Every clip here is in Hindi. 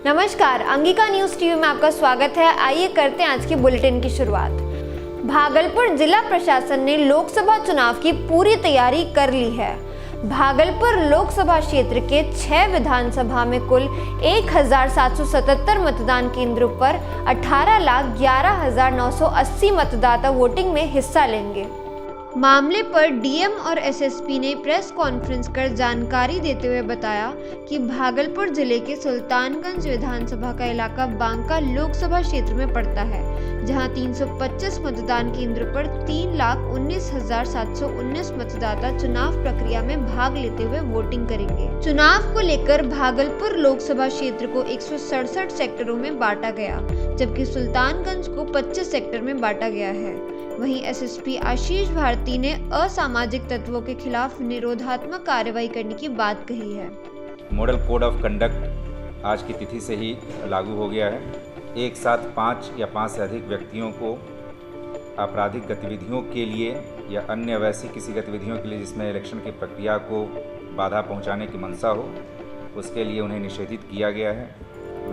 नमस्कार, अंगिका न्यूज टीवी में आपका स्वागत है। आइए करते हैं आज की बुलेटिन की शुरुआत। भागलपुर जिला प्रशासन ने लोकसभा चुनाव की पूरी तैयारी कर ली है। भागलपुर लोकसभा क्षेत्र के 6 विधानसभा में कुल 1777 मतदान केंद्रों पर 18,11,980 मतदाता वोटिंग में हिस्सा लेंगे। मामले पर डीएम और एसएसपी ने प्रेस कॉन्फ्रेंस कर जानकारी देते हुए बताया कि भागलपुर जिले के सुल्तानगंज विधानसभा का इलाका बांका लोकसभा क्षेत्र में पड़ता है, जहां 325 मतदान केंद्रों पर 3,19,719 मतदाता चुनाव प्रक्रिया में भाग लेते हुए वोटिंग करेंगे। चुनाव को लेकर भागलपुर लोकसभा क्षेत्र को 167 सेक्टरों में बांटा गया, जबकि सुल्तानगंज को 25 सेक्टर में बांटा गया है। वहीं एसएसपी आशीष भारती ने असामाजिक तत्वों के खिलाफ निरोधात्मक कार्रवाई करने की बात कही है। मॉडल कोड ऑफ कंडक्ट आज की तिथि से ही लागू हो गया है। एक साथ 5 या 5 से अधिक व्यक्तियों को आपराधिक गतिविधियों के लिए या अन्य वैसी किसी गतिविधियों के लिए जिसमें इलेक्शन की प्रक्रिया को बाधा पहुंचाने की मंशा हो, उसके लिए उन्हें निषेधित किया गया है।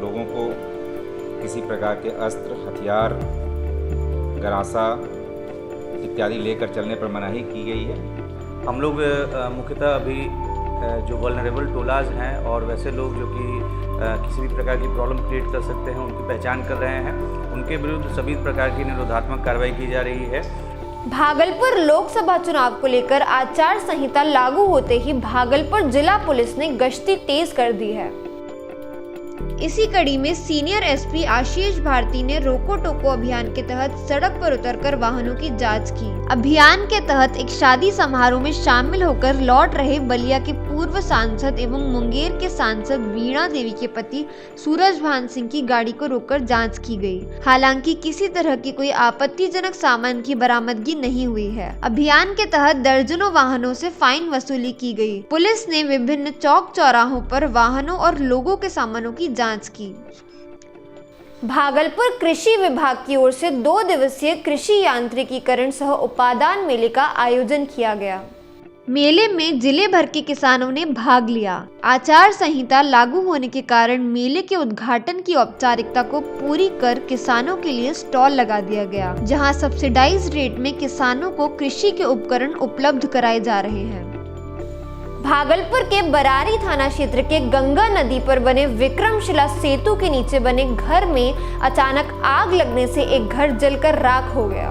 लोगों को किसी प्रकार के अस्त्र, हथियार, गरासा इत्यादि लेकर चलने पर मनाही की गई है। हम लोग मुख्यतः अभी जो वल्नरेबल टोलाज हैं और वैसे लोग जो कि किसी भी प्रकार की प्रॉब्लम क्रिएट कर सकते हैं, उनकी पहचान कर रहे हैं। उनके विरुद्ध सभी प्रकार की निरोधात्मक कार्रवाई की जा रही है। भागलपुर लोकसभा चुनाव को लेकर आचार संहिता लागू होते ही भागलपुर जिला पुलिस ने गश्ती तेज कर दी है। इसी कड़ी में सीनियर एसपी आशीष भारती ने रोको टोको अभियान के तहत सड़क पर उतरकर वाहनों की जांच की। अभियान के तहत एक शादी समारोह में शामिल होकर लौट रहे बलिया के पूर्व सांसद एवं मुंगेर के सांसद वीणा देवी के पति सूरजभान सिंह की गाड़ी को रोककर जांच की गई। हालांकि किसी तरह की कोई आपत्तिजनक सामान की बरामदगी नहीं हुई है। अभियान के तहत दर्जनों वाहनों से फाइन वसूली की गई। पुलिस ने विभिन्न चौक चौराहों पर वाहनों और लोगों के सामानों की जांच की। भागलपुर कृषि विभाग की ओर से 2 दिवसीय कृषि यांत्रिकीकरण सह उपादान मेले का आयोजन किया गया। मेले में जिले भर के किसानों ने भाग लिया। आचार संहिता लागू होने के कारण मेले के उद्घाटन की औपचारिकता को पूरी कर किसानों के लिए स्टॉल लगा दिया गया, जहां सब्सिडाइज्ड रेट में किसानों को कृषि के उपकरण उपलब्ध कराए जा रहे हैं। भागलपुर के बरारी थाना क्षेत्र के गंगा नदी पर बने विक्रमशिला सेतु के नीचे बने घर में अचानक आग लगने से एक घर जलकर राख हो गया।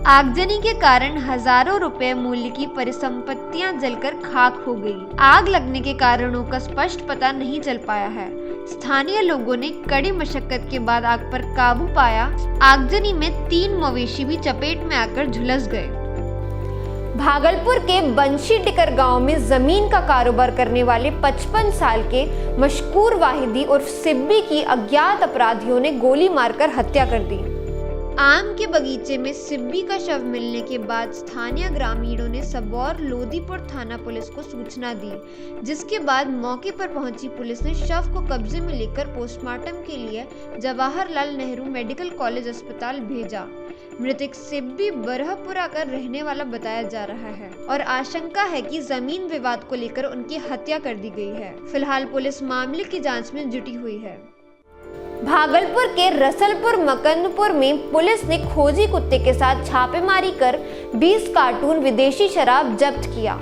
आगजनी के कारण हजारों रुपए मूल्य की परिसंपत्तियां जलकर खाक हो गई। आग लगने के कारणों का स्पष्ट पता नहीं चल पाया है। स्थानीय लोगों ने कड़ी मशक्कत के बाद आग पर काबू पाया। आगजनी में 3 मवेशी भी चपेट में आकर झुलस गए। भागलपुर के बंशी टिकर गांव में जमीन का कारोबार करने वाले 55 साल के मशकूर वाहिदी उर्फ सिब्बी की अज्ञात अपराधियों ने गोली मारकर हत्या कर दी। आम के बगीचे में सिब्बी का शव मिलने के बाद स्थानीय ग्रामीणों ने सबौर लोदीपुर थाना पुलिस को सूचना दी, जिसके बाद मौके पर पहुंची पुलिस ने शव को कब्जे में लेकर पोस्टमार्टम के लिए जवाहरलाल नेहरू मेडिकल कॉलेज अस्पताल भेजा। मृतक सिब्बी बरहपुरा का रहने वाला बताया जा रहा है और आशंका है कि जमीन विवाद को लेकर उनकी हत्या कर दी गई है। फिलहाल पुलिस मामले की जांच में जुटी हुई है। भागलपुर के रसलपुर मकंदपुर में पुलिस ने खोजी कुत्ते के साथ छापेमारी कर 20 कार्टून विदेशी शराब जब्त किया।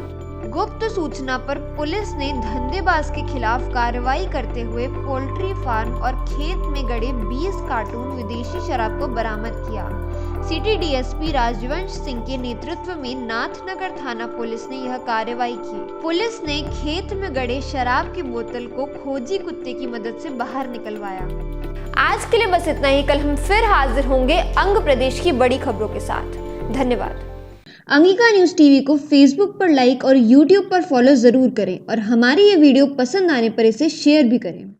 गुप्त सूचना पर पुलिस ने धंधेबाज के खिलाफ कार्रवाई करते हुए पोल्ट्री फार्म और खेत में गड़े 20 कार्टून विदेशी शराब को बरामद किया। सिटी डीएसपी राजवंश सिंह के नेतृत्व में नाथनगर थाना पुलिस ने यह कार्रवाई की। पुलिस ने खेत में गड़े शराब की बोतल को खोजी कुत्ते की मदद से बाहर निकलवाया। आज के लिए बस इतना ही। कल हम फिर हाजिर होंगे अंग प्रदेश की बड़ी खबरों के साथ। धन्यवाद। अंगिका न्यूज टीवी को फेसबुक पर लाइक और यूट्यूब पर फॉलो जरूर करें और हमारी ये वीडियो पसंद आने पर इसे शेयर भी करें।